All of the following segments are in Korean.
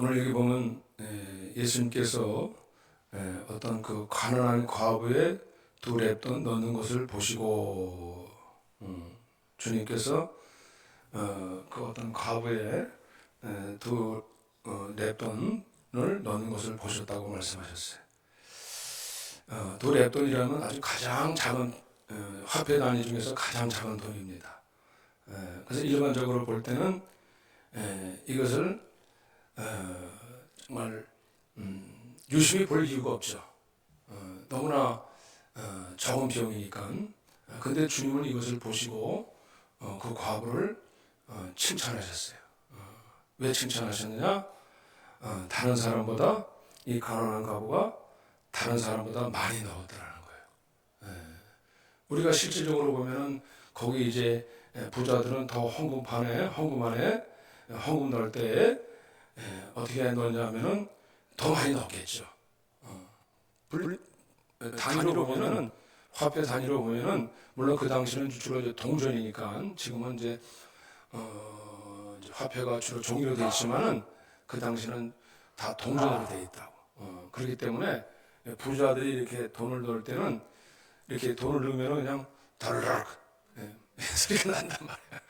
오늘 여기 보면 예수님께서 어떤 그 가난한 과부의 두 랩돈 넣는 것을 보시고 주님께서 그 어떤 과부의 두 랩돈을 넣는 것을 보셨다고 말씀하셨어요. 두 랩돈이라면 아주 가장 작은 화폐 단위 중에서 가장 작은 돈입니다. 그래서 일반적으로 볼 때는 이것을 정말 유심히 볼 이유가 없죠. 너무나 적은 비용이니까. 근데 주님은 이것을 보시고 그 과부를 칭찬하셨어요. 왜 칭찬하셨느냐? 다른 사람보다 이 가난한 과부가 다른 사람보다 많이 넣었더라는 거예요. 우리가 실질적으로 보면은 거기 이제 부자들은 더 헌금 넣을 때에 어떻게 넣냐면은 더 많이 넣겠죠. 단위로 보면은 화폐 단위로 보면은 물론 그 당시는 주로 이제 동전이니까 지금은 이제 화폐가 주로 종이로 되어 있지만은 그 당시는 다 동전으로 되어 있다고. 그렇기 때문에 부자들이 이렇게 돈을 넣을 때는 이렇게 돈을 넣으면 그냥 다르락 소리가 난단 말이야.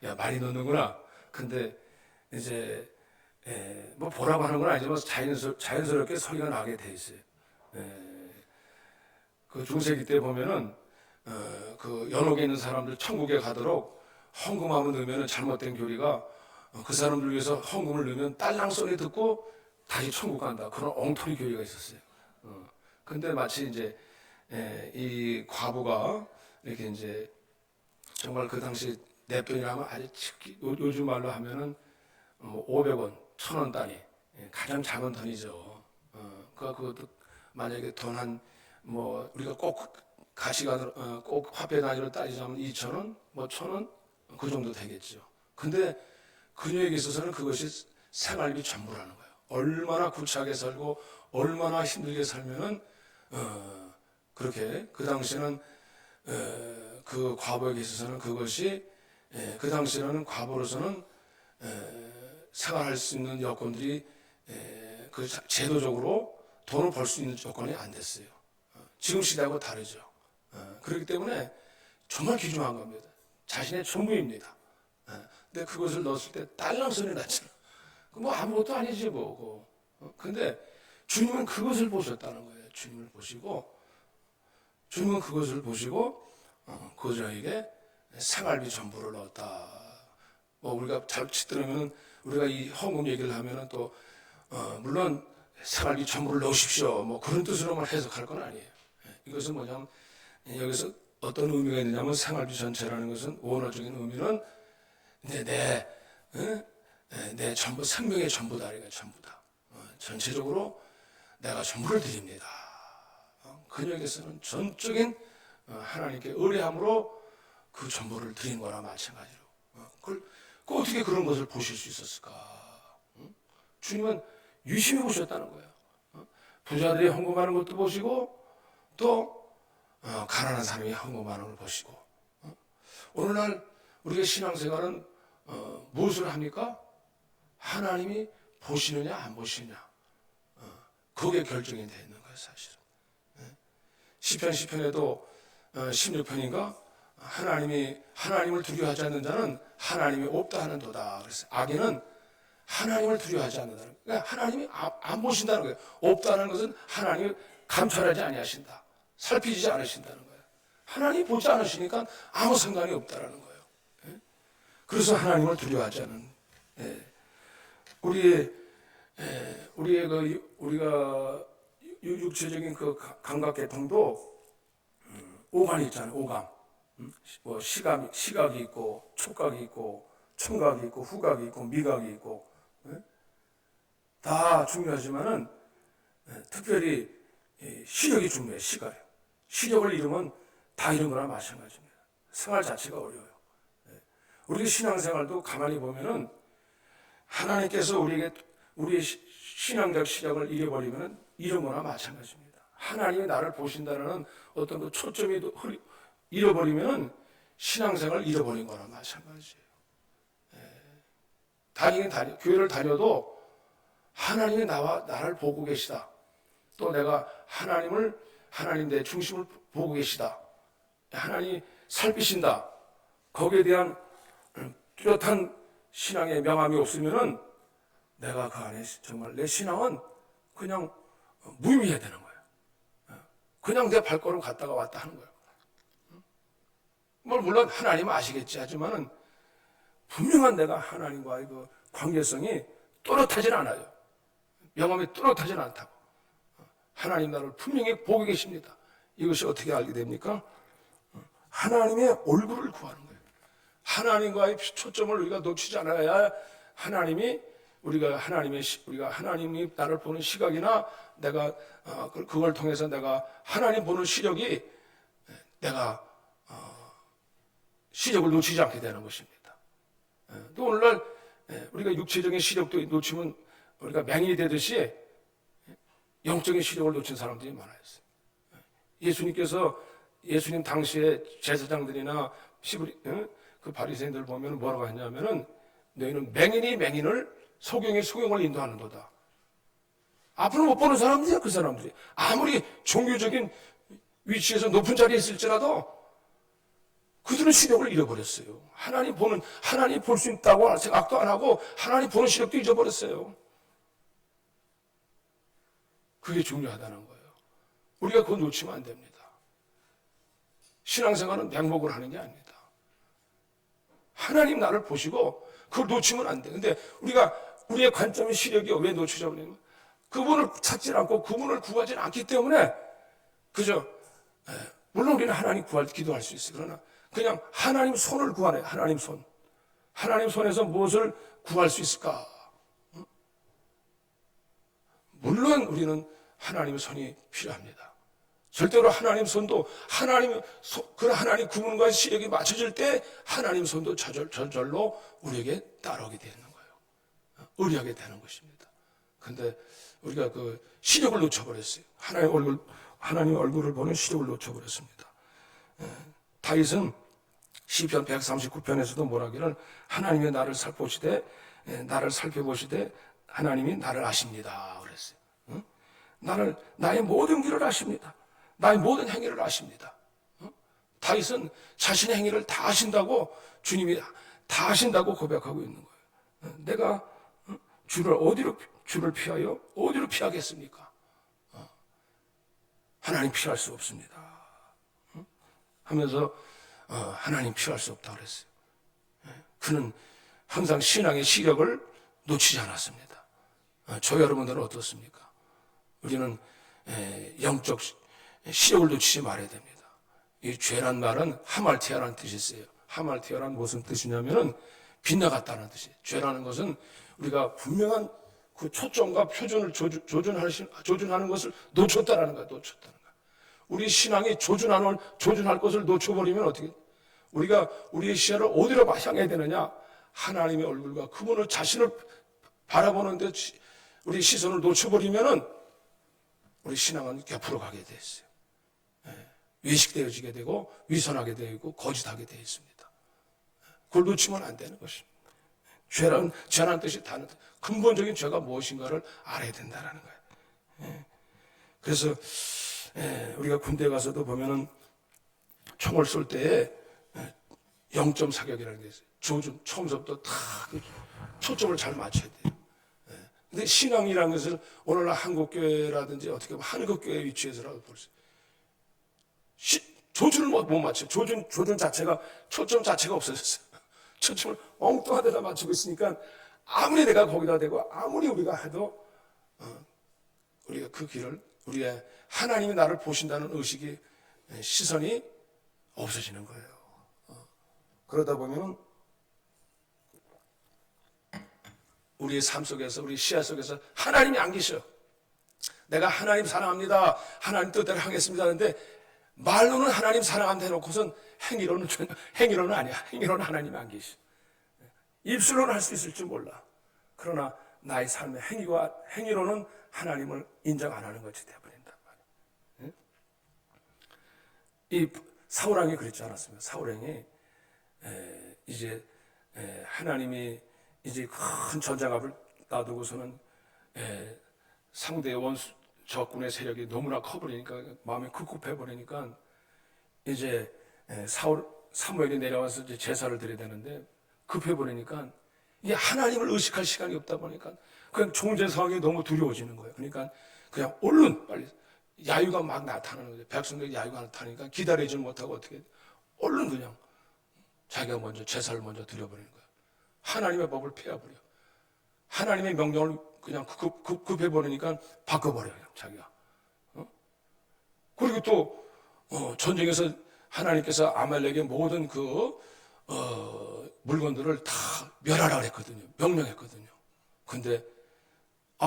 야, 많이 넣는구나. 근데 이제 뭐 보라고 하는 건 아니지만 자연스럽게 소리가 나게 돼 있어요. 그 중세기 때 보면은 그 연옥에 있는 사람들 천국에 가도록 헌금함을 넣으면 잘못된 교리가 그 사람들 위해서 헌금을 넣으면 딸랑 소리 듣고 다시 천국 간다. 그런 엉터리 교리가 있었어요. 근데 마치 이제 이 과부가 이렇게 이제 정말 그 당시 냅돈이라면 아주 요즘 말로 하면은 500원, 1000원 단위 가장 작은 돈이죠. 그것도 만약에 돈 한 뭐 우리가 꼭 가시가 꼭 화폐 단위로 따지자면 2,000원, 뭐 1,000원 그 정도 되겠죠. 근데 그녀에게 있어서는 그것이 생활비 전부라는 거예요. 얼마나 구차하게 살고 얼마나 힘들게 살면은 그렇게 그 당시에는 그 과부에게 있어서는 그것이 그 당시에는 과부로서는 생활할 수 있는 여건들이 그 제도적으로 돈을 벌 수 있는 조건이 안 됐어요. 지금 시대하고 다르죠. 그렇기 때문에 정말 귀중한 겁니다. 자신의 전부입니다. 근데 그것을 넣었을 때 딸랑 소리 났잖아. 뭐 아무것도 아니지 뭐. 근데 주님은 그것을 보셨다는 거예요. 주님은 그것을 보시고 그 저에게 생활비 전부를 넣었다. 뭐 우리가 잘 들으면 우리가 이 헌금 얘기를 하면은 또 물론 생활비 전부를 넣으십시오. 뭐 그런 뜻으로만 해석할 건 아니에요. 이것은 뭐냐면 여기서 어떤 의미가 있느냐면 생활비 전체라는 것은 원어적인 의미는 내 전부 생명의 전부다. 이거 전부다. 전체적으로 내가 전부를 드립니다. 그녀에게서는 전적인 하나님께 의뢰함으로 그 전부를 드린 거나 마찬가지로. 어떻게 그런 것을 보실 수 있었을까? 주님은 유심히 보셨다는 거예요. 부자들이 헌금하는 것도 보시고 또 가난한 사람이 헌금하는 걸 보시고. 오늘날 우리의 신앙생활은 무엇을 합니까? 하나님이 보시느냐 안 보시느냐. 그게 결정이 되어 있는 거예요, 사실은. 시편에도 16편인가 하나님을 두려워하지 않는 자는 하나님이 없다 하는도다. 그래서 악인은 하나님을 두려워하지 않는다. 그러니까 하나님이 안 보신다는 거예요. 없다는 것은 하나님이 감찰하지 아니하신다. 살피지 않으신다는 거예요. 하나님이 보지 않으시니까 아무 상관이 없다라는 거예요. 그래서 하나님을 두려워하지 않는 우리가 육체적인 그 감각계통도 오감이 있잖아요. 오감. 뭐 시각이 있고 촉각이 있고 청각이 있고 후각이 있고 미각이 있고 다 중요하지만은 특별히 시력이 중요해요. 시력을 잃으면 다 잃은 거나 마찬가지입니다. 생활 자체가 어려워요. 우리 신앙생활도 가만히 보면은 하나님께서 우리의 신앙적 시력을 잃어버리면 잃은 거나 마찬가지입니다. 하나님이 나를 보신다는 어떤 그 초점이 잃어버리면 신앙생활을 잃어버린 거나 마찬가지예요. 교회를 다녀도 하나님이 나를 보고 계시다. 또 내가 하나님 내 중심을 보고 계시다. 하나님이 살피신다. 거기에 대한 뚜렷한 신앙의 명함이 없으면은 내가 그 안에 정말 내 신앙은 그냥 무의미해야 되는 거예요. 그냥 내 발걸음 갔다가 왔다 하는 거예요. 물론 하나님은 아시겠지 하지만은 분명한 내가 하나님과의 그 관계성이 또렷하진 않아요. 명함이 또렷하진 않다고. 하나님 나를 분명히 보고 계십니다. 이것이 어떻게 알게 됩니까? 하나님의 얼굴을 구하는 거예요. 하나님과의 초점을 우리가 놓치지 않아야 우리가 하나님이 나를 보는 시각이나 내가 그걸 통해서 내가 하나님 보는 시력이 내가 시력을 놓치지 않게 되는 것입니다. 또 오늘날 우리가 육체적인 시력도 놓치면 우리가 맹인이 되듯이 영적인 시력을 놓친 사람들이 많아요. 예수님 당시에 제사장들이나 그 바리새인들 보면 뭐라고 했냐면은 너희는 맹인이 맹인을 소경이 소경을 인도하는도다. 앞으로 못 보는 사람들이야. 그 사람들이 아무리 종교적인 위치에서 높은 자리에 있을지라도 그들은 시력을 잃어버렸어요. 하나님 볼 수 있다고 생각도 안 하고 하나님 보는 시력도 잊어버렸어요. 그게 중요하다는 거예요. 우리가 그걸 놓치면 안 됩니다. 신앙생활은 맹목을 하는 게 아닙니다. 하나님 나를 보시고 그걸 놓치면 안 돼. 근데 우리의 관점의 시력이 왜 놓치자 버리는 그분을 찾지 않고 그분을 구하지 않기 때문에 그저 물론 우리는 하나님 기도할 수 있어요. 그러나 그냥 하나님 손을 구하네. 하나님 손에서 무엇을 구할 수 있을까? 물론 우리는 하나님의 손이 필요합니다. 절대로 하나님 손도 그 하나님 구분과 시력이 맞춰질 때 하나님 손도 저절로 우리에게 따라오게 되는 거예요. 의리하게 되는 것입니다. 근데 우리가 그 시력을 놓쳐버렸어요. 하나님 얼굴을 보는 시력을 놓쳐버렸습니다. 다윗은 시편 139편에서도 뭐라기를 하나님이 나를 살펴보시되 하나님이 나를 아십니다. 그랬어요. 나의 모든 길을 아십니다. 나의 모든 행위를 아십니다. 다윗은 자신의 행위를 다 아신다고 주님이 다 아신다고 고백하고 있는 거예요. 내가 주를 피하여 어디로 피하겠습니까? 하나님 피할 수 없습니다. 하면서 하나님 피할 수 없다고 그랬어요. 그는 항상 신앙의 시력을 놓치지 않았습니다. 저 여러분들은 어떻습니까? 우리는 영적 시력을 놓치지 말아야 됩니다. 이 죄란 말은 하말티아라는 뜻이 있어요. 하말티아란 무슨 뜻이냐면은 빗나갔다는 뜻이에요. 죄라는 것은 우리가 분명한 그 초점과 표준을 조준하는 것을 놓쳤다라는 거예요. 우리 신앙이 조준할 것을 놓쳐버리면 어떻게? 우리가 우리의 시야를 어디로 향해야 되느냐? 하나님의 얼굴과 그분을 자신을 바라보는데 우리 시선을 놓쳐버리면은 우리 신앙은 옆으로 가게 돼 있어요. 외식되어지게 되고 위선하게 되고 거짓하게 되어 있습니다. 그걸 놓치면 안 되는 것입니다. 죄라는 뜻이 다른 근본적인 죄가 무엇인가를 알아야 된다는 거예요. 그래서 우리가 군대 가서도 보면은 총을 쏠 때에 0점 사격이라는 게 있어요. 처음부터 다 초점을 잘 맞춰야 돼요. 근데 신앙이라는 것을 오늘날 한국교회라든지 어떻게 보면 한국교회 위치에서라도 볼 수 있어요. 조준을 못 맞춰요. 조준 자체가, 초점 자체가 없어졌어요. 초점을 엉뚱한 데다 맞추고 있으니까 아무리 내가 거기다 대고 아무리 우리가 해도 우리가 그 길을 우리의 하나님이 나를 보신다는 의식이 시선이 없어지는 거예요. 그러다 보면 우리의 삶 속에서 우리 시야 속에서 하나님이 안 계셔. 내가 하나님 사랑합니다. 하나님 뜻대로 하겠습니다. 하는데 말로는 하나님 사랑한다 해놓고선 행위로는 아니야. 행위로는 하나님이 안 계셔. 입술로는 할 수 있을 줄 몰라. 그러나 나의 삶의 행위로는 하나님을 인정 안 하는 것이 되어버린단 말이야. 이 사울왕이 그랬지 않았습니까? 사울왕이 이제 하나님이 이제 큰 전장갑을 놔두고서는 상대 원수 적군의 세력이 너무나 커버리니까 마음이 급급해버리니까 이제 사무엘이 내려와서 이제 제사를 드려야 되는데 급해버리니까 이게 하나님을 의식할 시간이 없다 보니까 그냥 총재 상황이 너무 두려워지는 거예요. 그러니까 그냥 얼른 빨리 야유가 막 나타나는 거죠. 백성들이 야유가 나타나니까 기다리지 못하고 어떻게 얼른 그냥 자기가 먼저 제사를 먼저 드려버리는 거예요. 하나님의 법을 폐해버려. 하나님의 명령을 그냥 급해버리니까 바꿔버려요. 자기가. 그리고 또 전쟁에서 하나님께서 아말렉의 모든 물건들을 다 멸하라 그랬거든요. 명령했거든요. 근데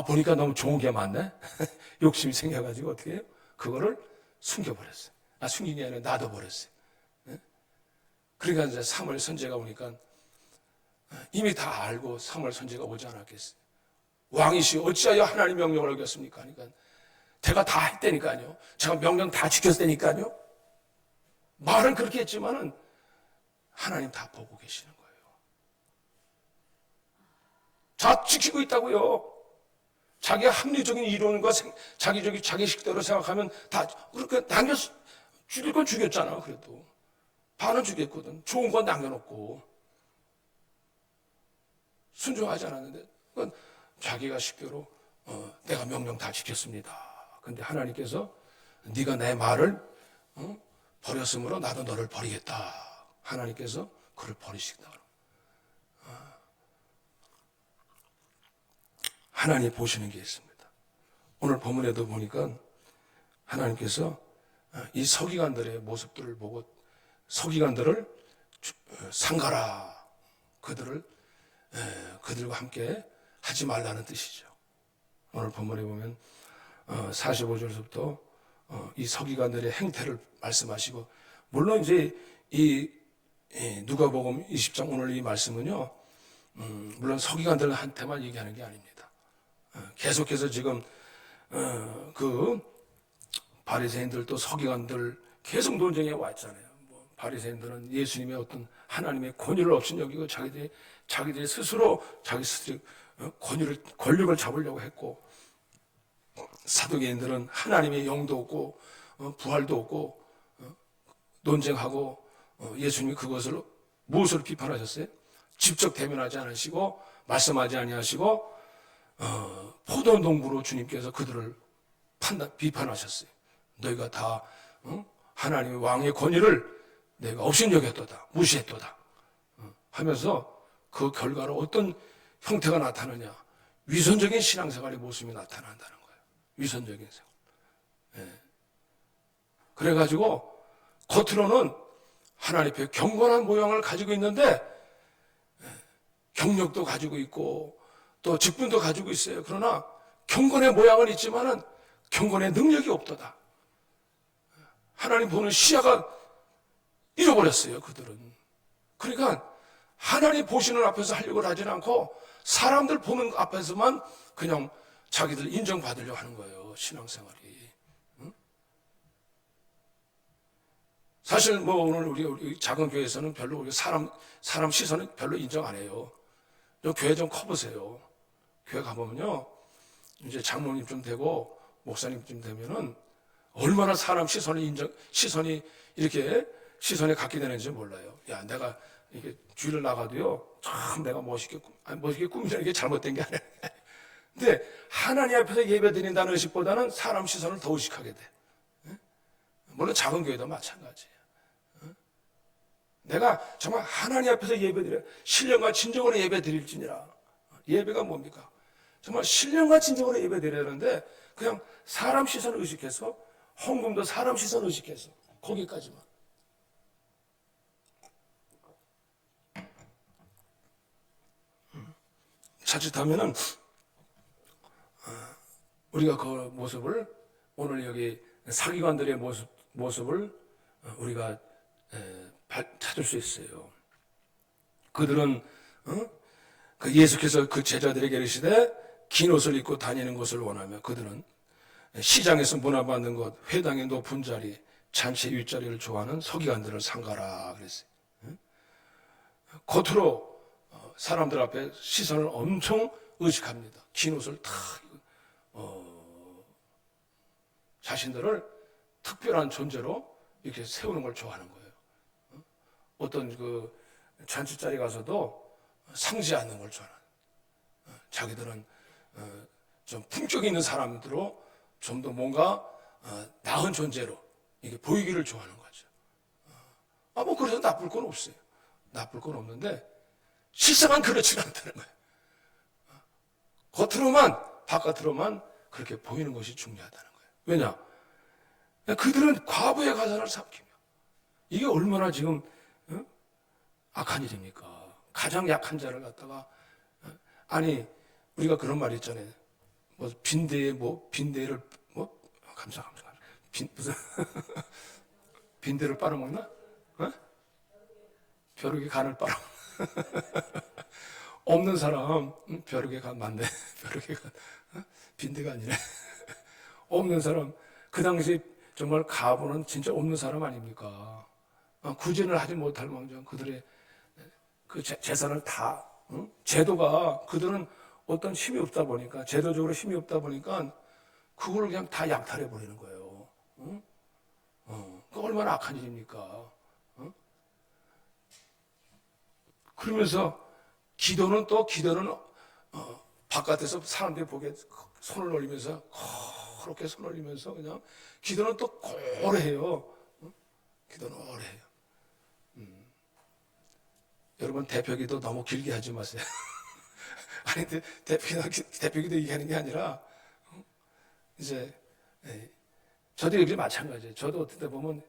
보니까 너무 좋은 게 많네. 욕심이 생겨가지고 어떻게 해요? 그거를 숨겨버렸어요. 숨긴 게 아니라 놔둬버렸어요. 그러니까 이제 사무엘 선지자가 오니까 이미 다 알고 사무엘 선지자가 오지 않았겠어요. 왕이시여 어찌하여 하나님 명령을 어겼습니까? 그러니까 제가 다 했다니까요. 제가 명령 다 지켰다니까요. 말은 그렇게 했지만은 하나님 다 보고 계시는 거예요. 다 지키고 있다고요. 자기 합리적인 이론과 자기 식대로 생각하면 다 그렇게 죽일 건 죽였잖아. 그래도 반은 죽였거든. 좋은 건 남겨놓고 순종하지 않았는데 그건 자기가 식대로 내가 명령 다 지켰습니다. 근데 하나님께서 네가 내 말을 버렸으므로 나도 너를 버리겠다. 하나님께서 그를 버리시겠다. 하나님 보시는 게 있습니다. 오늘 본문에도 보니까 하나님께서 이 서기관들의 모습들을 보고 서기관들을 상가라. 그들과 함께 하지 말라는 뜻이죠. 오늘 본문에 보면 45절부터 이 서기관들의 행태를 말씀하시고, 물론 이제 이 누가복음 20장 오늘 이 말씀은요, 물론 서기관들한테만 얘기하는 게 아닙니다. 계속해서 지금 그 바리새인들도 서기관들 계속 논쟁해 왔잖아요. 바리새인들은 예수님의 어떤 하나님의 권위를 없인 여기고 자기들이 스스로 권력을 잡으려고 했고, 사두개인들은 하나님의 영도 없고 부활도 없고 논쟁하고 예수님이 그것을 무엇으로 비판하셨어요? 직접 대면하지 않으시고 말씀하지 아니하시고 포도농부로 주님께서 그들을 비판하셨어요. 너희가 다 하나님의 왕의 권위를 내가 없인 여겼도다, 무시했도다 하면서 그 결과로 어떤 형태가 나타나냐? 위선적인 신앙생활의 모습이 나타난다는 거예요. 위선적인 생활. 그래가지고 겉으로는 하나님 앞에 경건한 모양을 가지고 있는데 경력도 가지고 있고 또 직분도 가지고 있어요. 그러나 경건의 모양은 있지만은 경건의 능력이 없도다. 하나님 보는 시야가 잃어버렸어요. 그들은. 그러니까 하나님 보시는 앞에서 하려고 하지는 않고 사람들 보는 앞에서만 그냥 자기들 인정받으려고 하는 거예요. 신앙생활이. 사실 오늘 우리 작은 교회에서는 별로 우리 사람 시선은 별로 인정 안 해요. 교회 좀 커보세요. 교회 가보면요, 이제 장로님 좀 되고 목사님 좀 되면은 얼마나 사람 시선이 이렇게 시선에 갖게 되는지 몰라요. 야, 내가 이게 주일을 나가도요, 참 내가 멋있게 꾸미는 게 잘못된 게 아니에요. 근데 하나님 앞에서 예배 드린다는 의식보다는 사람 시선을 더 의식하게 돼. 물론 작은 교회도 마찬가지예요. 내가 정말 하나님 앞에서 예배 드려 신령과 진정으로 예배 드릴지니라. 예배가 뭡니까? 정말 신령과 진정으로 예배 드리는데 그냥 사람 시선을 의식해서, 헌금도 사람 시선을 의식해서 거기까지만. 자칫하면은 우리가 그 모습을, 오늘 여기 사기관들의 모습을 우리가 찾을 수 있어요. 그들은 예수께서 그 제자들에게 이르시되 긴 옷을 입고 다니는 것을 원하며, 그들은 시장에서 문화받는 것, 회당의 높은 자리, 잔치 윗자리를 좋아하는 서기관들을 상가라 그랬어요. 겉으로 사람들 앞에 시선을 엄청 의식합니다. 긴 옷을 다 자신들을 특별한 존재로 이렇게 세우는 걸 좋아하는 거예요. 어떤 그 잔치 자리 가서도 상지 않는 걸 좋아하는. 자기들은 좀 품격 있는 사람으로 좀 더 뭔가 나은 존재로 이게 보이기를 좋아하는 거죠. 뭐 그래서 나쁠 건 없어요. 나쁠 건 없는데 실상은 그렇지가 않다는 거예요. 겉으로만 바깥으로만 그렇게 보이는 것이 중요하다는 거예요. 왜냐? 그들은 과부의 가산을 삼키며 이게 얼마나 지금 악한 일입니까? 가장 약한 자를 갖다가 아니 우리가 그런 말이 있잖아요. 뭐 빈대에 빈대를 감사 무슨 빈대를 빨아먹나? 벼룩의 간을 빨아먹나? 없는 사람 벼룩의 간 맞네. 벼룩의 간 빈대가 아니네. 없는 사람 그 당시 정말 가부는 진짜 없는 사람 아닙니까? 구제를 하지 못할 망정 그들의 그 재산을 다 제도가 그들은 어떤 힘이 없다 보니까 제도적으로 힘이 없다 보니까 그걸 그냥 다 약탈해 버리는 거예요. 그 얼마나 악한 일입니까? 그러면서 기도는 바깥에서 사람들이 보기에 손을 올리면서 그렇게 손 올리면서 그냥 기도는 또 오래 해요. 기도는 오래 해요. 여러분 대표기도 너무 길게 하지 마세요. 아니 대표기도 얘기하는 게 아니라 이제 저도 여기 마찬가지예요. 저도 어떤 때 보면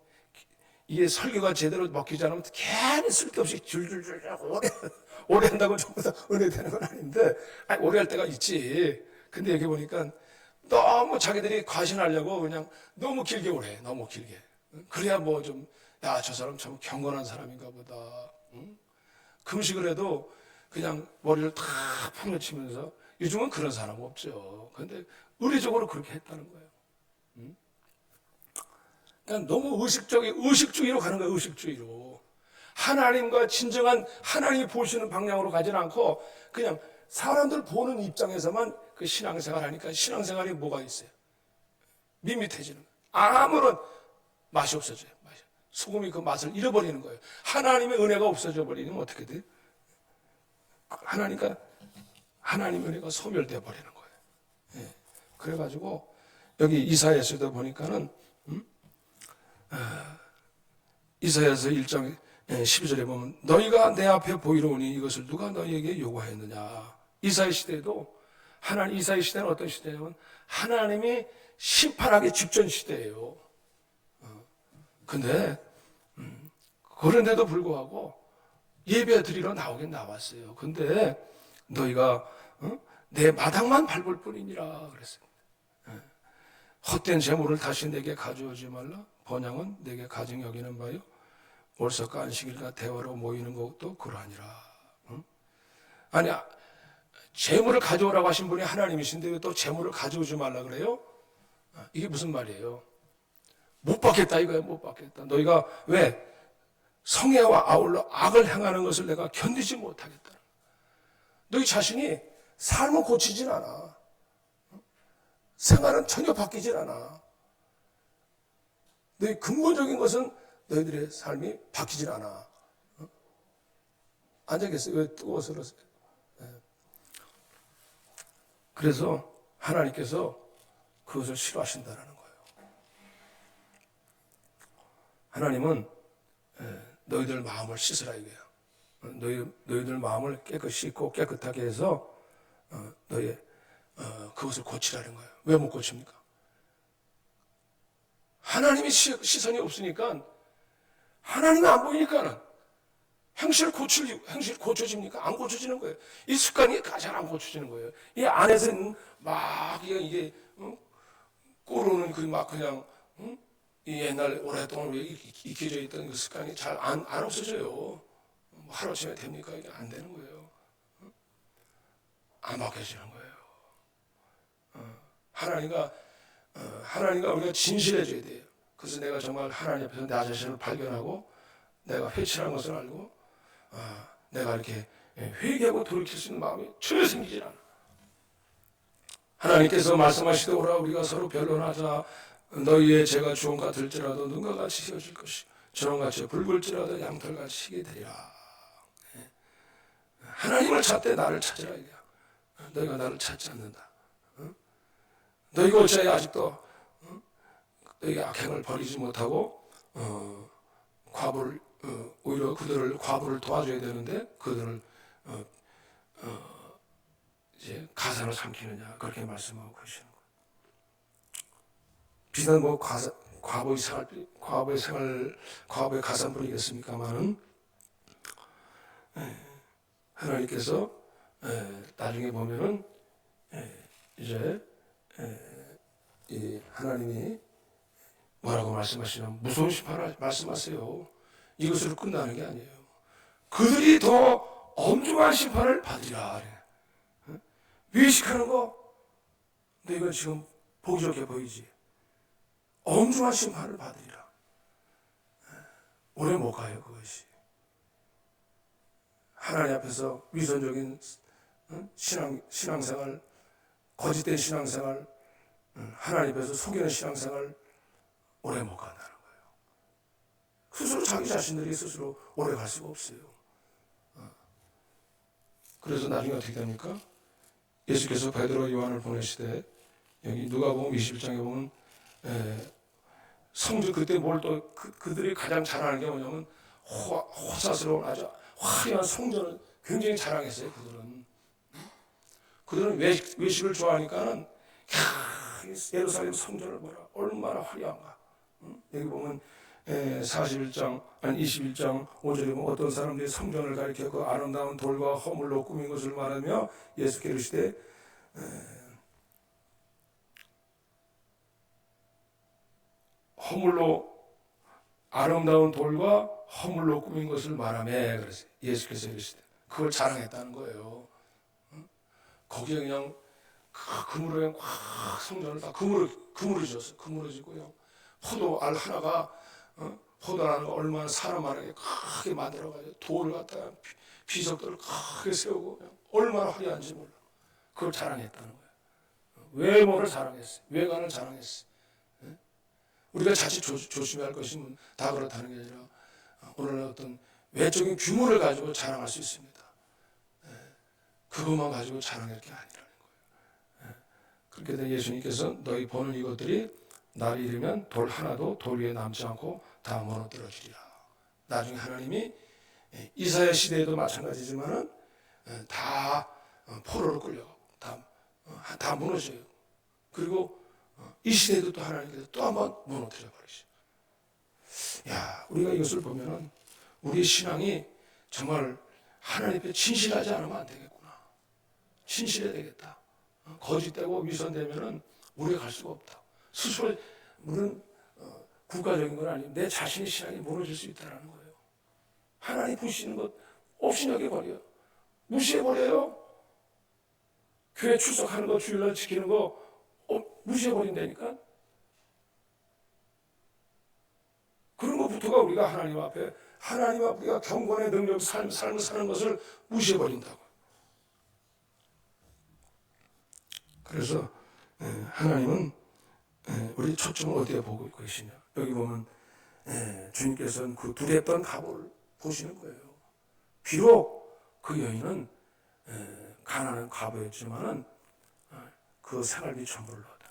이게 설교가 제대로 먹히지 않으면 괜히 쓸데없이 줄줄줄 오래 한다고 전부 다 은혜 되는 건 아닌데 오래 할 때가 있지. 근데 여기 보니까 너무 자기들이 과신하려고 그냥 너무 길게 오래 해. 너무 길게. 그래야 뭐 좀 저 사람 참 경건한 사람인가 보다. 금식을 해도 그냥 머리를 다 풀어치면서 요즘은 그런 사람 없죠. 근데 의례적으로 그렇게 했다는 거예요. 그러니까 너무 의식주의로 가는 거예요. 의식주의로. 하나님과 진정한 하나님이 보시는 방향으로 가지는 않고 그냥 사람들 보는 입장에서만 그 신앙생활 하니까 신앙생활이 뭐가 있어요? 밋밋해지는 거예요. 아무런 맛이 없어져요. 소금이 그 맛을 잃어버리는 거예요. 하나님의 은혜가 없어져 버리면 어떻게 돼요? 하나님의 은혜가 소멸되어 버리는 거예요. 그래가지고 여기 이사야서도 보니까는 이사야서 1장 12절에 보면 너희가 내 앞에 보이러 오니 이것을 누가 너희에게 요구하였느냐. 이사야 시대에도 이사야 시대는 어떤 시대냐면 하나님이 심판하기 직전 시대예요. 근데 그런데도 불구하고 예배 드리러 나오긴 나왔어요. 근데 너희가 내 마당만 밟을 뿐이니라 그랬습니다. 헛된 재물을 다시 내게 가져오지 말라. 번양은 내게 가증 여기는 바요. 올석과 안식일과 대화로 모이는 것도 그러하니라. 아니 재물을 가져오라고 하신 분이 하나님이신데 왜 또 재물을 가져오지 말라 그래요? 이게 무슨 말이에요? 못 받겠다 이거야. 못 받겠다. 너희가 왜 성애와 아울러 악을 행하는 것을 내가 견디지 못하겠다. 너희 자신이 삶은 고치진 않아. 생활은 전혀 바뀌질 않아. 너희 근본적인 것은 너희들의 삶이 바뀌질 않아. 앉아 계세요. 왜 뜨거워서 그러세요? 그래서 하나님께서 그것을 싫어하신다는 거예요. 하나님은 너희들 마음을 씻으라 이거예요. 너희들 마음을 깨끗이 씻고 깨끗하게 해서 그것을 고치라는 거예요. 왜 못 고칩니까? 하나님이 시선이 없으니까 하나님이 안 보이니까는 행실 고쳐집니까? 안 고쳐지는 거예요. 이 습관이 가장 안 고쳐지는 거예요. 이 안에서는 막 이게 꼬르는 그냥 이 옛날 오랫동안 익혀져 있던 그 습관이 잘 안 없어져요. 하루아침에 됩니까? 이게 안 되는 거예요. 안 바뀌어지는 거예요. 하나님과 우리가 진실해져야 돼요. 그래서 내가 정말 하나님 앞에서 내 자신을 발견하고 내가 회칠한 것을 알고 내가 이렇게 회개하고 돌이킬 수 있는 마음이 전혀 생기질 않아. 하나님께서 말씀하시되 오라 우리가 서로 변론하자. 너희의 죄가 주홍 같을지라도 눈과 같이 휘어질 것이 저런같이 붉을지라도 양털같이 희게 되리라. 하나님을 찾되 나를 찾으라 이게. 너희가 나를 찾지 않는다. 너희가 어찌하여 아직도 너희가 악행을 버리지 못하고 과부를 오히려 그들을 과부를 도와줘야 되는데 그들을 이제 가산을 삼키느냐 그렇게 말씀하고 계시는 거예요. 비단 뭐 과부의 가산뿐이겠습니까만은 하나님께서 나중에 보면은 이제 이 하나님이 뭐라고 말씀하시냐면 무서운 심판을 말씀하세요. 이것으로 끝나는 게 아니에요. 그들이 더 엄중한 심판을 받으리라. 위식하는 거, 너 이건 지금 보기 좋게 보이지? 엄중한 심판을 받으리라. 오래 못 가요, 그것이. 하나님 앞에서 위선적인 신앙생활, 거짓된 신앙생활, 하나님 앞에서 속이는 신앙생활 오래 못 간다는 거예요. 스스로 자기 자신들이 스스로 오래 갈 수가 없어요. 그래서 나중에 어떻게 됩니까? 예수께서 베드로 요한을 보내시되 여기 누가복음 21장에 보면 성전 그때 뭘 또 그들이 가장 자랑하는 게 뭐냐면 호사스러운 아주 화려한 성전을 굉장히 자랑했어요. 그들은 외식을 좋아하니까는 예루살렘 성전을 보라 얼마나 화려한가. 여기 보면 41장 아니 21장 5절에 보면 어떤 사람들이 성전을 가리켜 그 아름다운 돌과 허물로 꾸민 것을 말하며 예수께서 이르시되 허물로 아름다운 돌과 허물로 꾸민 것을 말하며 그랬어요. 예수께서 이르시되 그걸 자랑했다는 거예요. 거기에 그냥 금으로 확 성전을 다 금으로 지었어요. 금으로 지고요. 포도알 하나가 얼마나 사람 하나에 크게 만들어가지고 돌을 갖다가 비석들을 크게 세우고 얼마나 화려한지 몰라. 그걸 자랑했다는 거예요. 외모를 자랑했어요. 외관을 자랑했어요. 우리가 자칫 조심해야 할 것이 다 그렇다는 게 아니라 오늘 어떤 외적인 규모를 가지고 자랑할 수 있습니다. 그것만 가지고 자랑할 게 아니라는 거예요. 그렇게 된 예수님께서 너희 보는 이것들이 날이 이르면 돌 하나도 돌 위에 남지 않고 다 무너뜨려지리라. 나중에 하나님이 이사야 시대에도 마찬가지지만은 다 포로로 끌려가고 다 무너져요. 그리고 이 시대에도 또 하나님께서 또 한번 무너뜨려 버리시죠. 야, 우리가 이것을 보면은 우리 신앙이 정말 하나님 앞에 진실하지 않으면 안 되겠구나. 진실해야 되겠다. 거짓되고 위선되면은 우리가 갈 수가 없다. 스스로 물론 국가적인 건 아니고 내 자신의 신앙이 무너질 수 있다는 거예요. 하나님 보시는 것 없이 여겨버려요. 무시해버려요. 교회 출석하는 거 주일날 지키는 거 무시해버린다니까. 그런 것부터가 우리가 하나님 앞에 우리가 경건의 능력 삶을 사는 것을 무시해버린다고. 그래서 하나님은 우리 초점을 어디에 보고 계시냐. 여기 보면 주님께서는 그 두렵던 가보를 보시는 거예요. 비록 그 여인은 가난한 가보였지만은 그 생활비 전부를 넣었다.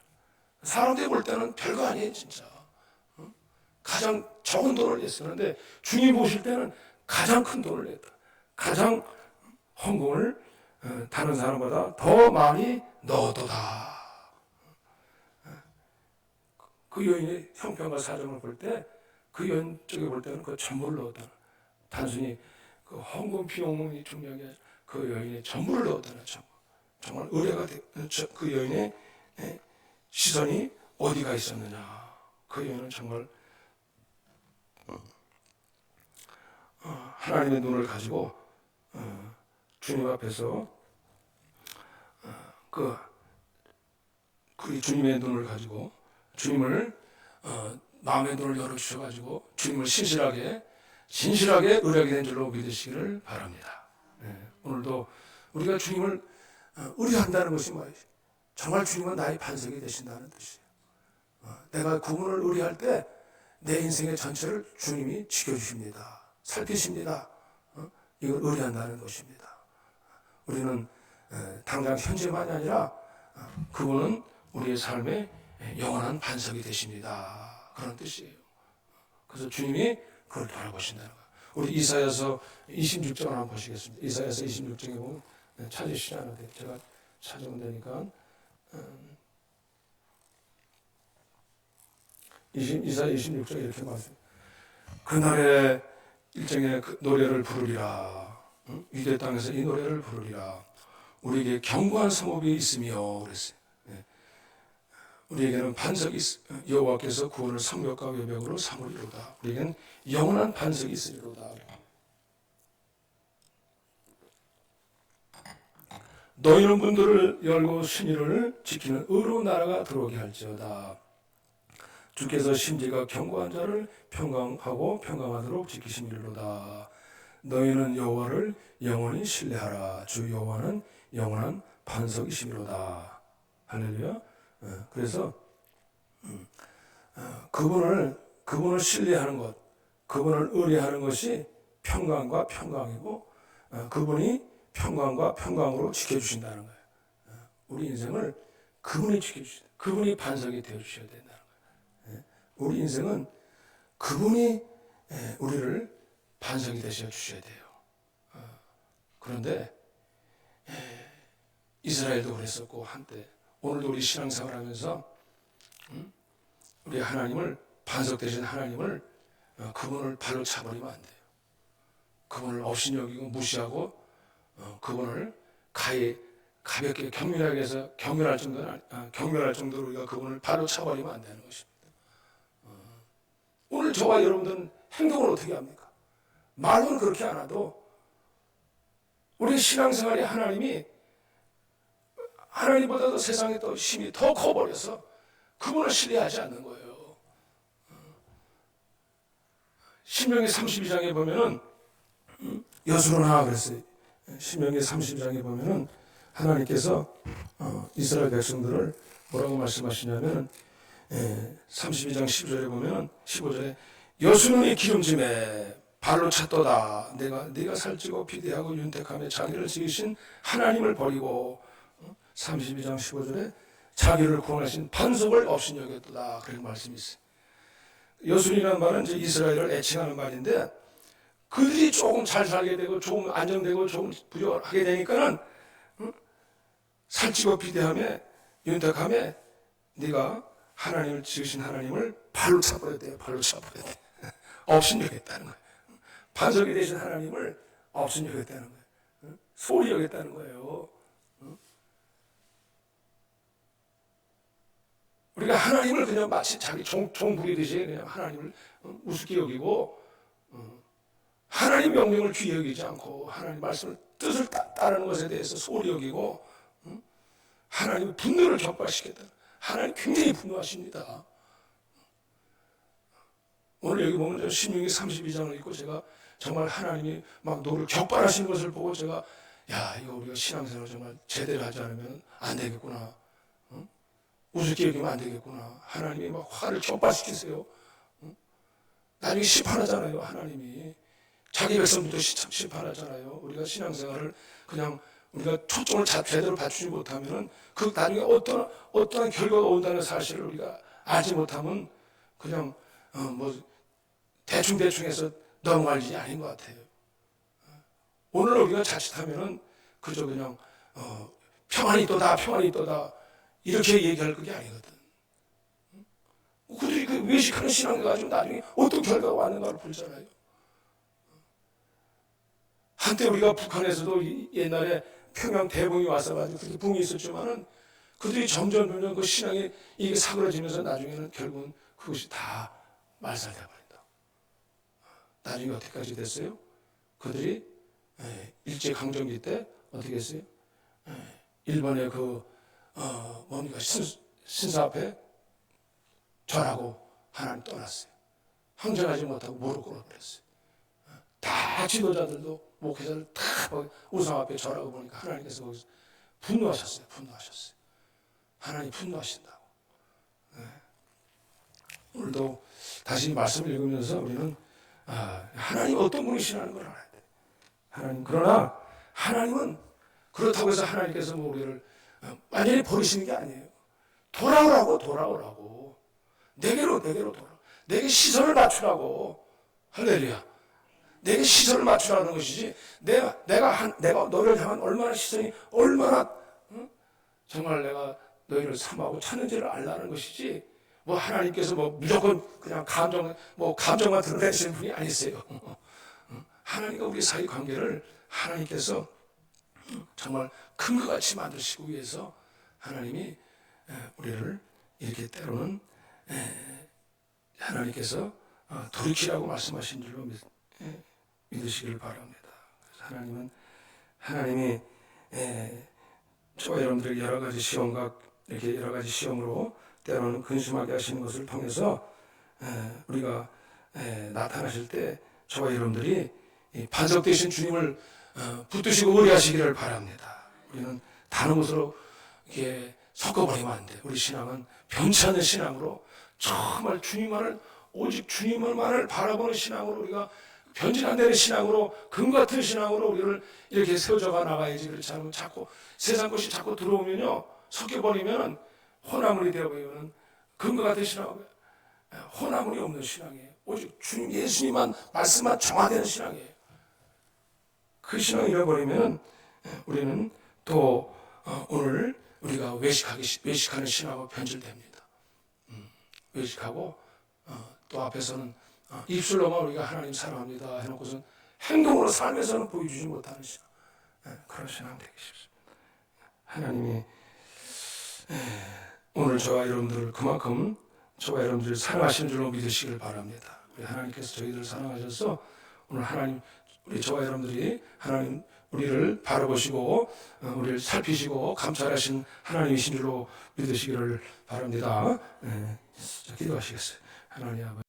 사람들이 볼 때는 별거 아니에요, 진짜. 가장 적은 돈을 냈었는데 주님 보실 때는 가장 큰 돈을 냈다. 가장 헌금을 다른 사람보다 더 많이 넣었도다. 그 여인의 형편과 사정을 볼 때 그 여인 쪽에 볼 때는 그 전부를 넣었다. 단순히 그 헌금 비용이 중요한 게 아니라 그 여인의 전부를 넣었다는 전부. 정말 의뢰가 그 여인의 시선이 어디가 있었느냐. 그 여인은 정말 하나님의 눈을 가지고 주님 앞에서 그 주님의 눈을 가지고 주님을 마음의 눈을 열어주셔가지고 주님을 진실하게 의뢰하게 된 줄로 믿으시기를 바랍니다. 오늘도 우리가 주님을 의뢰한다는 것이 뭐예요? 정말 주님은 나의 반석이 되신다는 뜻이에요. 내가 그분을 의뢰할 때 내 인생의 전체를 주님이 지켜주십니다. 살피십니다. 이걸 의뢰한다는 것입니다. 우리는 당장 현재만이 아니라 그분은 우리의 삶의 영원한 반석이 되십니다. 그런 뜻이에요. 그래서 주님이 그걸 바라보신다는 거예요. 우리 이사야서 26절 한번 보시겠습니다. 이사야서 26장에 보면 찾으시지 않아도 돼요. 제가 찾으면 되니까. 이사야 26장 이렇게 말씀합니다. 그날의 일정의 그 노래를 부르리라. 유대 땅에서 이 노래를 부르리라. 우리에게 견고한 성읍이 있으며 그랬어요. 우리에게는 반석이 여호와께서 구원을 성벽과 외벽으로 삼으리로다. 우리에게는 영원한 반석이 있으리로다. 너희는 문들을 열고 신의를 지키는 의로운 나라가 들어오게 할지어다. 주께서 심지가 견고한 자를 평강하고 평강하도록 지키심이로다. 너희는 여호와를 영원히 신뢰하라. 주 여호와는 영원한 반석이심이로다. 할렐루야. 그래서 그분을 신뢰하는 것, 그분을 의뢰하는 것이 평강과 평강이고, 그분이 평강과 평강으로 지켜주신다는 거예요. 우리 인생을 그분이 지켜주신다. 그분이 반석이 되어주셔야 된다는 거예요. 우리 인생은 그분이 우리를 반석이 되셔 주셔야 돼요. 그런데 이스라엘도 그랬었고 한때, 오늘도 우리 신앙생활 하면서 우리 하나님을, 반석 되신 하나님을, 그분을 발로 차버리면 안 돼요. 그분을 업신여기고 무시하고 그분을 가볍게 경멸하게 해서 경멸할 정도로 우리가 그분을 발로 차버리면 안 되는 것입니다. 오늘 저와 여러분들은 행동을 어떻게 합니까? 말로는 그렇게 안 해도 우리 신앙생활에 하나님보다도 세상에 또 힘이 더 커버려서 그분을 신뢰하지 않는 거예요. 신명기 32장에 보면은 여수로나 그랬어요. 신명기 32장에 보면은 하나님께서 이스라엘 백성들을 뭐라고 말씀하시냐면 32장 12절에 보면 15절에 여수는 기름짐에 발로 찼도다. 네가 살찌고 비대하고 윤택하며 자기를 지으신 하나님을 버리고 32장 15절에 자기를 구원하신 반석을 업신여겼도다. 그런 말씀이 있어요. 여순이라는 말은 이제 이스라엘을 애칭하는 말인데, 그들이 조금 잘 살게 되고 조금 안정되고 조금 부유하게 되니까는 살찌고 비대하며 윤택하며 네가 하나님을 지으신 하나님을 발로 차버려야 돼요. 발로 차버려야 돼. 업신여겼다는 거예요. 반석이 되신 하나님을 업신여겼다는 거예요. 소홀히 여겼다는 거예요. 우리가 하나님을 그냥 마치 자기 종 부리듯이 그냥 하나님을 우습게 여기고, 하나님 명령을 귀히 여기지 않고 하나님 말씀을 뜻을 따르는 것에 대해서 소홀히 여기고, 하나님의 분노를 격발시켰다. 하나님 굉장히 분노하십니다. 오늘 여기 보면 신명기 32장을 읽고 제가 정말 하나님이 막 너를 격발하시는 것을 보고 제가, 야, 이거 우리가 신앙생활을 정말 제대로 하지 않으면 안 되겠구나. 우습게 여기면 안 되겠구나. 하나님이 막 화를 격발시키세요. 나중에 심판하잖아요. 하나님이 자기 백성들도 심판하잖아요. 우리가 신앙생활을 그냥 우리가 초점을 제대로 맞추지 못하면 그 나중에 어떠한 결과가 온다는 사실을 우리가 알지 못하면 그냥 뭐 대충 해서 넘어갈 일이 아닌 것 같아요. 오늘 우리가 자칫하면은 그저 그냥 평안이 있도다 이렇게 얘기할 그게 아니거든. 그들이 그 외식하는 신앙을 가지고 나중에 어떤 결과가 왔는가를 보잖아요. 한때 우리가 북한에서도 옛날에 평양 대붕이 왔어가지고 그렇게 붕이 있었지만은 그들이 점점 그 신앙이 이게 사그러지면서 나중에는 결국은 그것이 다 말살돼 버린다. 나중에 어떻게까지 됐어요? 그들이 일제강점기 때 어떻게 했어요? 일본의 뭡니까 신사 앞에 절하고 하나님 떠났어요. 항쟁하지 못하고 무릎 꿇어버렸어요. 다 지도자들도 목회자들 다 우상 앞에 절하고 보니까 하나님께서 거기서 분노하셨어요. 하나님 분노하신다고. 오늘도 다시 말씀을 읽으면서 우리는 하나님 어떤 분이시라는 걸 알아야 돼. 하나님, 그러나 하나님은 그렇다고 해서 하나님께서 뭐 우리를 완전히 버리시는 게 아니에요. 돌아오라고. 내게로 돌아. 내게 시선을 맞추라고. 할렐루야. 내게 시선을 맞추라는 것이지, 내가 너를 향한 얼마나 시선이, 얼마나, 정말 내가 너희를 사모하고 찾는지를 알라는 것이지, 뭐 하나님께서 뭐 무조건 그냥 감정만 드러내시는 분이 아니세요. 하나님과 우리 사이 관계를 하나님께서 정말 큰 것 같이 만드시고 위해서 하나님이 우리를 이렇게 때로는 하나님께서 돌이키라고 말씀하신 줄로 믿으시기를 바랍니다. 그래서 하나님이 저와 여러분들에게 여러 가지 시험과 이렇게 여러 가지 시험으로 때로는 근심하게 하시는 것을 통해서 우리가 나타나실 때 저와 여러분들이 반석 되신 주님을 붙드시고 의뢰하시기를 바랍니다. 우리는 다른 것으로 이렇게 섞어버리면 안 돼. 우리 신앙은 변치 않는 신앙으로 정말 주님만을, 오직 주님만을 바라보는 신앙으로, 우리가 변질 안 되는 신앙으로, 금 같은 신앙으로 우리를 이렇게 세워져가 나가야지. 그렇지 않으면 자꾸 세상 것이 자꾸 들어오면요, 섞여버리면 혼합물이 되어버리면 금과 같은 신앙, 혼합물이 없는 신앙이에요. 오직 주님 예수님만 말씀만 정화되는 신앙이에요. 그 신앙을 잃어버리면 우리는 또 오늘 우리가 외식하는 신앙으로 변질됩니다. 외식하고 또 앞에서는 입술로만 우리가 하나님 사랑합니다 해놓고선 행동으로 삶에서는 보여주지 못하는 신앙, 그런 신앙 되기 쉽습니다. 하나님이 오늘 저와 여러분들을 그만큼 저와 여러분들을 사랑하시는 줄로 믿으시길 바랍니다. 우리 하나님께서 저희들을 사랑하셔서 오늘 하나님, 우리 저와 여러분들이 하나님 우리를 바라보시고 우리를 살피시고 감찰하신 하나님이신 줄로 믿으시기를 바랍니다. 기도하시겠어요. 하나님 아버지.